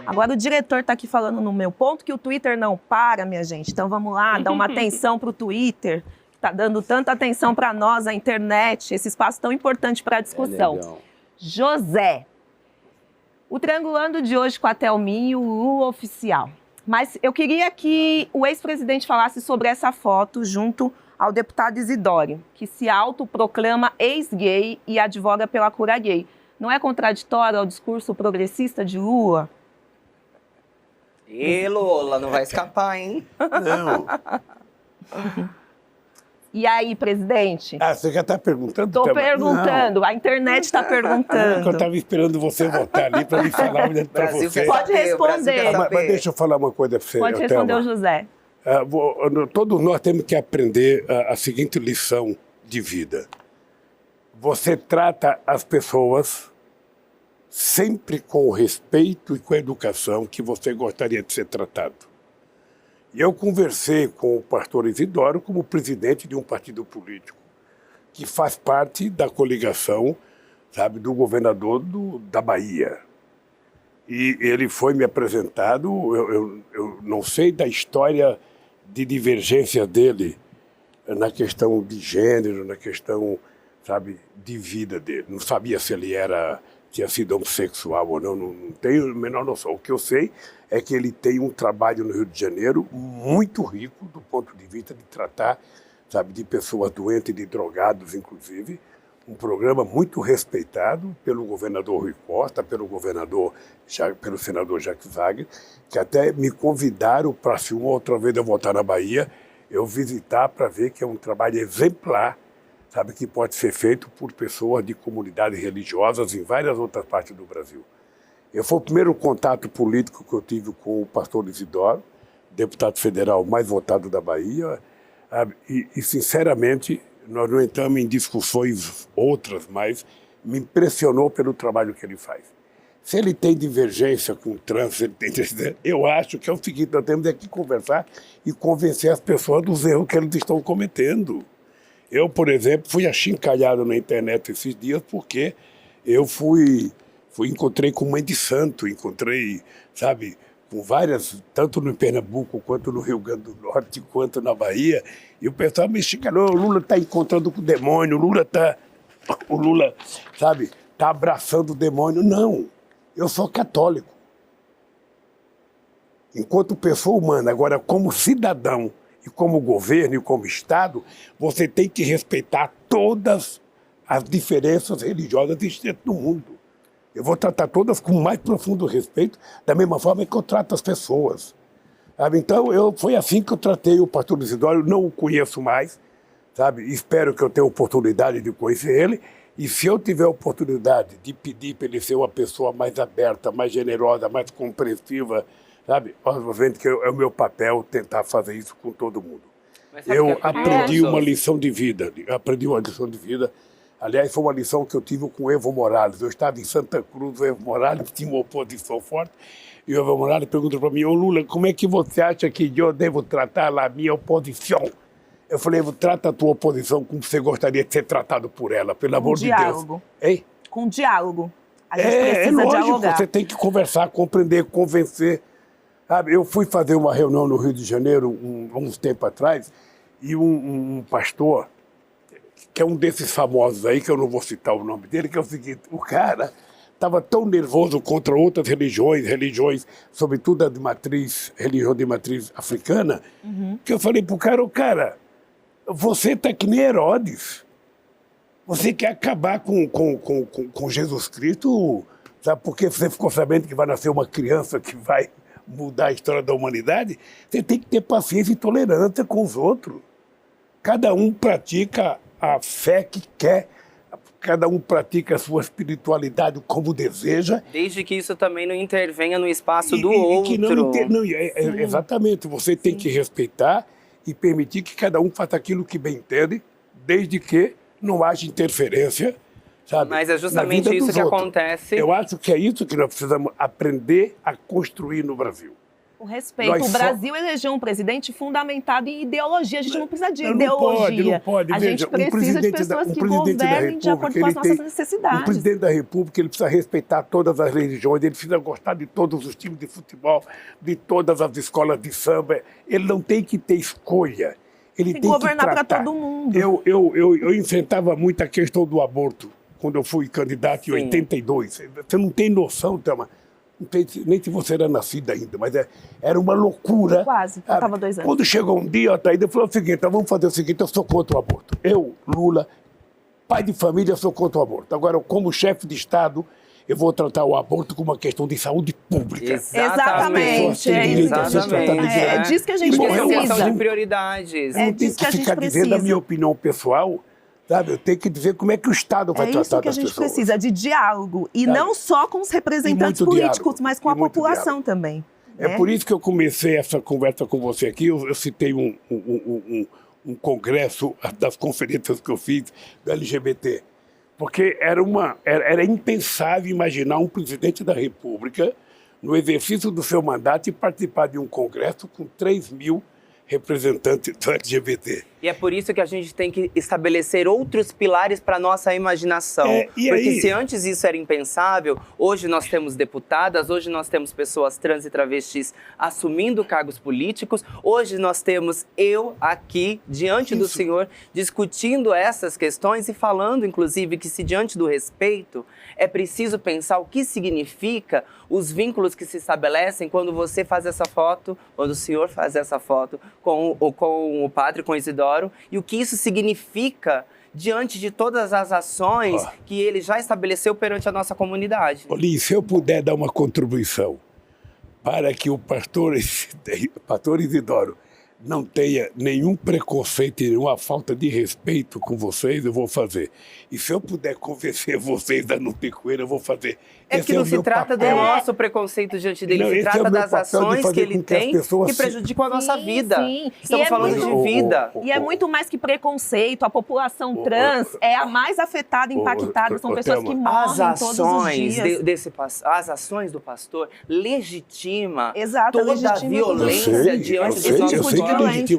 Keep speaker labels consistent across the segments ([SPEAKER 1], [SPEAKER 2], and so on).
[SPEAKER 1] Agora o diretor está aqui falando no meu ponto que o Twitter não para, minha gente. Então vamos lá, dar uma atenção para o Twitter, que está dando tanta atenção para nós, a internet, esse espaço tão importante para a discussão. José, o Triangulando de hoje com a Thelminho, o oficial. Mas eu queria que o ex-presidente falasse sobre essa foto junto ao deputado Isidório, que se autoproclama ex-gay e advoga pela cura gay. Não é contraditório ao discurso progressista de Lula?
[SPEAKER 2] E Lula, não vai escapar, hein?
[SPEAKER 3] Não.
[SPEAKER 1] E aí, presidente?
[SPEAKER 3] Você já está perguntando?
[SPEAKER 1] Estou perguntando, a internet está perguntando.
[SPEAKER 3] Eu estava esperando você voltar ali para me falar olhando para você.
[SPEAKER 1] Pode responder.
[SPEAKER 3] Mas deixa eu falar uma coisa para você,
[SPEAKER 1] Pode responder o José.
[SPEAKER 3] Todos nós temos que aprender a seguinte lição de vida. Você trata as pessoas sempre com o respeito e com a educação que você gostaria de ser tratado. E eu conversei com o pastor Isidório como presidente de um partido político que faz parte da coligação, sabe, do governador da Bahia. E ele foi me apresentado, eu não sei da história de divergência dele na questão de gênero, na questão, sabe, de vida dele. Não sabia se ele tinha sido homossexual ou não tenho a menor noção. O que eu sei é que ele tem um trabalho no Rio de Janeiro muito rico do ponto de vista de tratar, sabe, de pessoas doentes, de drogados, inclusive. Um programa muito respeitado pelo governador Rui Costa, pelo senador Jacques Wagner, que até me convidaram para, se uma outra vez eu voltar na Bahia, eu visitar para ver que é um trabalho exemplar, sabe, que pode ser feito por pessoas de comunidades religiosas em várias outras partes do Brasil. Foi o primeiro contato político que eu tive com o pastor Isidório, deputado federal mais votado da Bahia, e sinceramente, nós não entramos em discussões outras, mas me impressionou pelo trabalho que ele faz. Se ele tem divergência com o trânsito, eu acho que é o seguinte, nós temos que conversar e convencer as pessoas dos erros que eles estão cometendo. Eu, por exemplo, fui achincalhado na internet esses dias porque eu encontrei com mãe de santo, encontrei, sabe, com várias, tanto no Pernambuco, quanto no Rio Grande do Norte, quanto na Bahia, e o pessoal me chicanou, o Lula está encontrando com o demônio, o Lula, sabe, está abraçando o demônio. Não, eu sou católico. Enquanto pessoa humana, agora como cidadão, e como governo e como Estado, você tem que respeitar todas as diferenças religiosas existentes no mundo. Eu vou tratar todas com o mais profundo respeito, da mesma forma que eu trato as pessoas. Sabe? Então, foi assim que eu tratei o pastor Isidório, não o conheço mais, sabe? Espero que eu tenha a oportunidade de conhecer ele, e se eu tiver a oportunidade de pedir para ele ser uma pessoa mais aberta, mais generosa, mais compreensiva, sabe? Obviamente que é o meu papel tentar fazer isso com todo mundo. Eu aprendi uma lição de vida, Aliás, foi uma lição que eu tive com o Evo Morales. Eu estava em Santa Cruz, o Evo Morales tinha uma oposição forte, e o Evo Morales perguntou para mim, ô Lula, como é que você acha que eu devo tratar a minha oposição? Eu falei, trata a tua oposição como você gostaria de ser tratado por ela, pelo amor de Deus. Hein?
[SPEAKER 1] Com diálogo. A gente precisa
[SPEAKER 3] lógico,
[SPEAKER 1] dialogar.
[SPEAKER 3] Você tem que conversar, compreender, convencer. Sabe, eu fui fazer uma reunião no Rio de Janeiro uns tempos atrás, e um pastor, que é um desses famosos aí, que eu não vou citar o nome dele, que é o seguinte, o cara estava tão nervoso contra outras religiões, sobretudo a religião de matriz africana, que eu falei pro cara, você tá que nem Herodes. Você quer acabar com Jesus Cristo, sabe, porque você ficou sabendo que vai nascer uma criança que vai mudar a história da humanidade? Você tem que ter paciência e tolerância com os outros. Cada um pratica a fé que quer, cada um pratica a sua espiritualidade como deseja.
[SPEAKER 2] Desde que isso também não intervenha no espaço do outro.
[SPEAKER 3] Exatamente, você tem que respeitar e permitir que cada um faça aquilo que bem entende, desde que não haja interferência, sabe?
[SPEAKER 2] Mas é justamente isso que acontece.
[SPEAKER 3] Eu acho que é isso que nós precisamos aprender a construir no Brasil.
[SPEAKER 1] O respeito.
[SPEAKER 3] Nós
[SPEAKER 1] O Brasil elegeu um presidente fundamentado em ideologia. A gente não precisa de ideologia.
[SPEAKER 3] Não pode.
[SPEAKER 1] A gente precisa de pessoas que governem de acordo com as nossas necessidades.
[SPEAKER 3] O presidente da República, ele precisa respeitar todas as religiões, ele precisa gostar de todos os times de futebol, de todas as escolas de samba. Ele não tem que ter escolha. Ele tem que
[SPEAKER 1] governar para
[SPEAKER 3] tratar.
[SPEAKER 1] todo mundo.
[SPEAKER 3] Eu enfrentava muito a questão do aborto quando eu fui candidato em 82. Você não tem noção, Thelma. Não sei nem se você era nascida ainda, mas era uma loucura.
[SPEAKER 1] Quase, eu estava 2 anos.
[SPEAKER 3] Quando chegou um dia, a Ataída falou o seguinte: então vamos fazer o seguinte, eu sou contra o aborto. Eu, Lula, pai de família, sou contra o aborto. Agora, como chefe de Estado, eu vou tratar o aborto como uma questão de saúde pública.
[SPEAKER 1] Exatamente. É disso que a gente
[SPEAKER 2] precisa. É uma
[SPEAKER 1] precisa.
[SPEAKER 2] questão de prioridades.
[SPEAKER 3] Eu não tenho que ficar dizendo a minha opinião pessoal. Sabe, eu tenho que dizer como é que o Estado vai tratar das pessoas.
[SPEAKER 1] É isso que a gente precisa, de diálogo. E não só com os representantes políticos, mas com a população também.
[SPEAKER 3] É por isso que eu comecei essa conversa com você aqui. Eu citei um congresso das conferências que eu fiz do LGBT. Porque era impensável imaginar um presidente da República, no exercício do seu mandato, e participar de um congresso com 3.000 representantes do LGBT.
[SPEAKER 2] E é por isso que a gente tem que estabelecer outros pilares para a nossa imaginação. Porque se antes isso era impensável, hoje nós temos deputadas, hoje nós temos pessoas trans e travestis assumindo cargos políticos, hoje nós temos eu aqui, diante do Senhor, discutindo essas questões e falando, inclusive, que se diante do respeito, é preciso pensar o que significa os vínculos que se estabelecem quando você faz essa foto, quando o Senhor faz essa foto com o padre, com o Isidoro, e o que isso significa diante de todas as ações que ele já estabeleceu perante a nossa comunidade.
[SPEAKER 3] Olinho, se eu puder dar uma contribuição para que o pastor Isidoro não tenha nenhum preconceito e nenhuma falta de respeito com vocês, eu vou fazer. E se eu puder convencer vocês a não ter com ele, eu vou fazer.
[SPEAKER 2] É que não se trata do nosso preconceito diante dele, se trata das ações que ele tem que prejudicam a nossa vida. Estamos falando de vida.
[SPEAKER 1] E é muito mais que preconceito. A população trans é a mais afetada, impactada. São pessoas que morrem todos os dias.
[SPEAKER 2] As ações do pastor legitima
[SPEAKER 1] toda
[SPEAKER 2] a violência diante dos nossos corpos.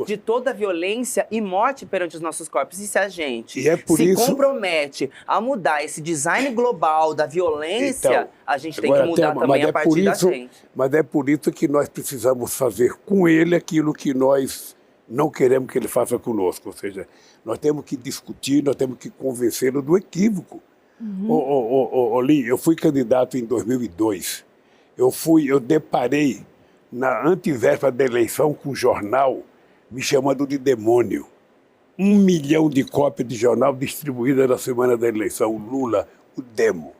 [SPEAKER 2] De toda a violência e morte perante os nossos corpos. E se a gente se compromete a mudar esse design global da violência, a gente tem que mudar também a partir da gente.
[SPEAKER 3] Mas é por isso que nós precisamos fazer com ele aquilo que nós não queremos que ele faça conosco. Ou seja, nós temos que discutir, nós temos que convencê-lo do equívoco. Li, eu fui candidato em 2002. Eu deparei na antevéspera da eleição com um jornal me chamando de demônio. 1 milhão de cópias de jornal distribuídas na semana da eleição. Lula, o demo.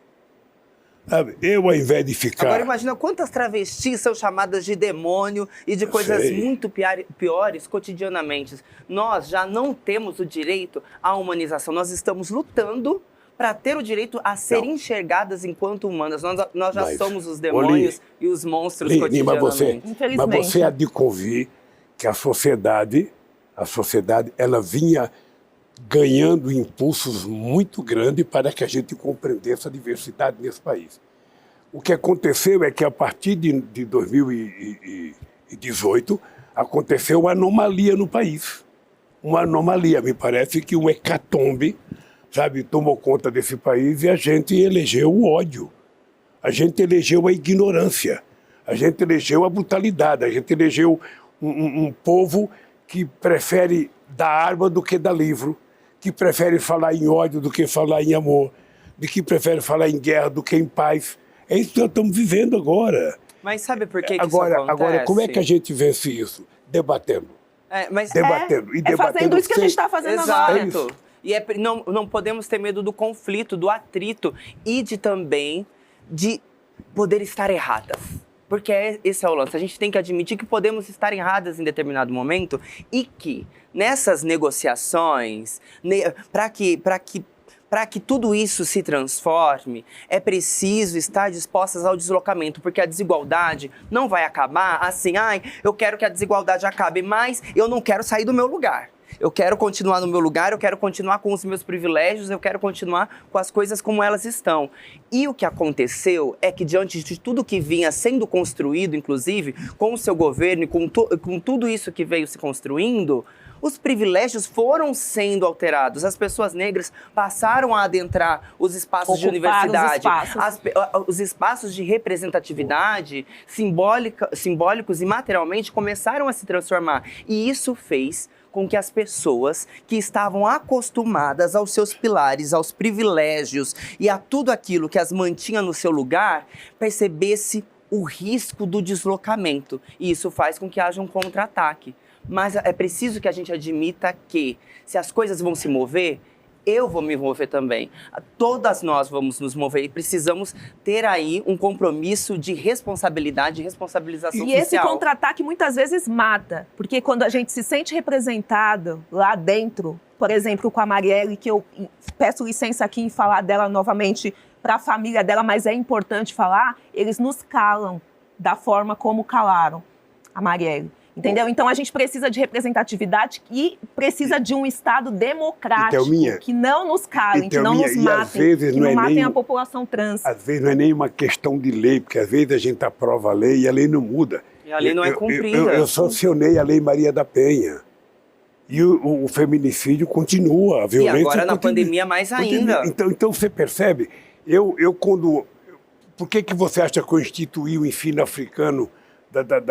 [SPEAKER 3] Sabe? Eu, ao invés de ficar...
[SPEAKER 2] Agora imagina quantas travestis são chamadas de demônio e de coisas muito piores cotidianamente. Nós já não temos o direito à humanização. Nós estamos lutando para ter o direito a ser enxergadas enquanto humanas. Nós já somos os demônios e os monstros cotidianamente.
[SPEAKER 3] Mas você há de convir que a sociedade ela vinha ganhando impulsos muito grandes para que a gente compreendesse a diversidade nesse país. O que aconteceu é que, a partir de 2018, aconteceu uma anomalia no país. Uma anomalia, me parece que um hecatombe, sabe, tomou conta desse país e a gente elegeu o ódio. A gente elegeu a ignorância. A gente elegeu a brutalidade. A gente elegeu um povo que prefere dar arma do que dar livro, que prefere falar em ódio do que falar em amor, de que prefere falar em guerra do que em paz. É isso que nós estamos vivendo agora.
[SPEAKER 2] Mas sabe por que isso acontece?
[SPEAKER 3] Agora, como é que a gente vence isso? Debatendo. Debatendo.
[SPEAKER 1] Fazendo isso que a gente está fazendo agora.
[SPEAKER 2] Exato. E não podemos ter medo do conflito, do atrito e também de poder estar erradas. Porque esse é o lance. A gente tem que admitir que podemos estar erradas em determinado momento e que nessas negociações, para que tudo isso se transforme, é preciso estar dispostas ao deslocamento, porque a desigualdade não vai acabar assim, eu quero que a desigualdade acabe, mas eu não quero sair do meu lugar. Eu quero continuar no meu lugar, eu quero continuar com os meus privilégios, eu quero continuar com as coisas como elas estão. E o que aconteceu é que, diante de tudo que vinha sendo construído, inclusive, com o seu governo e com tudo isso que veio se construindo, os privilégios foram sendo alterados. As pessoas negras passaram a adentrar os espaços de universidade, os espaços de representatividade simbólicos e materialmente começaram a se transformar. E isso fez com que as pessoas que estavam acostumadas aos seus pilares, aos privilégios e a tudo aquilo que as mantinha no seu lugar, percebesse o risco do deslocamento. E isso faz com que haja um contra-ataque. Mas é preciso que a gente admita que, se as coisas vão se mover, eu vou me mover também. Todas nós vamos nos mover e precisamos ter aí um compromisso de responsabilidade e responsabilização social.
[SPEAKER 1] E esse contra-ataque muitas vezes mata, porque quando a gente se sente representado lá dentro, por exemplo, com a Marielle, que eu peço licença aqui em falar dela novamente para a família dela, mas é importante falar, eles nos calam da forma como calaram a Marielle. Entendeu? Então a gente precisa de representatividade e precisa de um Estado democrático que não nos calem, que não nos matem, que não matem a população trans.
[SPEAKER 3] Às vezes não é nem uma questão de lei, porque às vezes a gente aprova a lei e a lei não muda.
[SPEAKER 2] E a lei não é cumprida.
[SPEAKER 3] Eu sancionei a Lei Maria da Penha. E o feminicídio continua, a violência
[SPEAKER 2] continua. E agora na pandemia mais ainda.
[SPEAKER 3] Então você percebe, por que você acha que eu instituí o ensino africano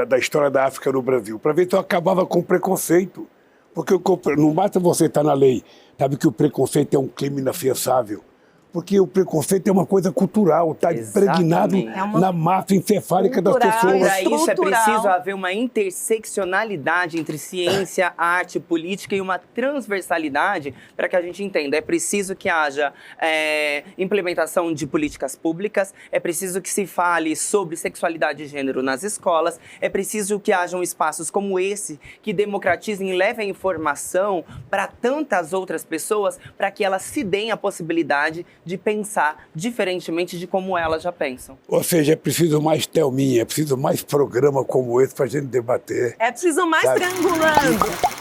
[SPEAKER 3] da história da África no Brasil? Para ver se eu acabava com o preconceito. Porque não basta você estar na lei, sabe que o preconceito é um crime inafiançável. Porque o preconceito é uma coisa cultural, está impregnado na massa encefálica das pessoas.
[SPEAKER 2] Para isso é preciso haver uma interseccionalidade entre ciência, arte, política e uma transversalidade para que a gente entenda. É preciso que haja implementação de políticas públicas, é preciso que se fale sobre sexualidade e gênero nas escolas, é preciso que hajam espaços como esse que democratizem e levem informação para tantas outras pessoas para que elas se deem a possibilidade de pensar diferentemente de como elas já pensam.
[SPEAKER 3] Ou seja, é preciso mais Thelminha, é preciso mais programa como esse para a gente debater.
[SPEAKER 1] É preciso mais triangulando.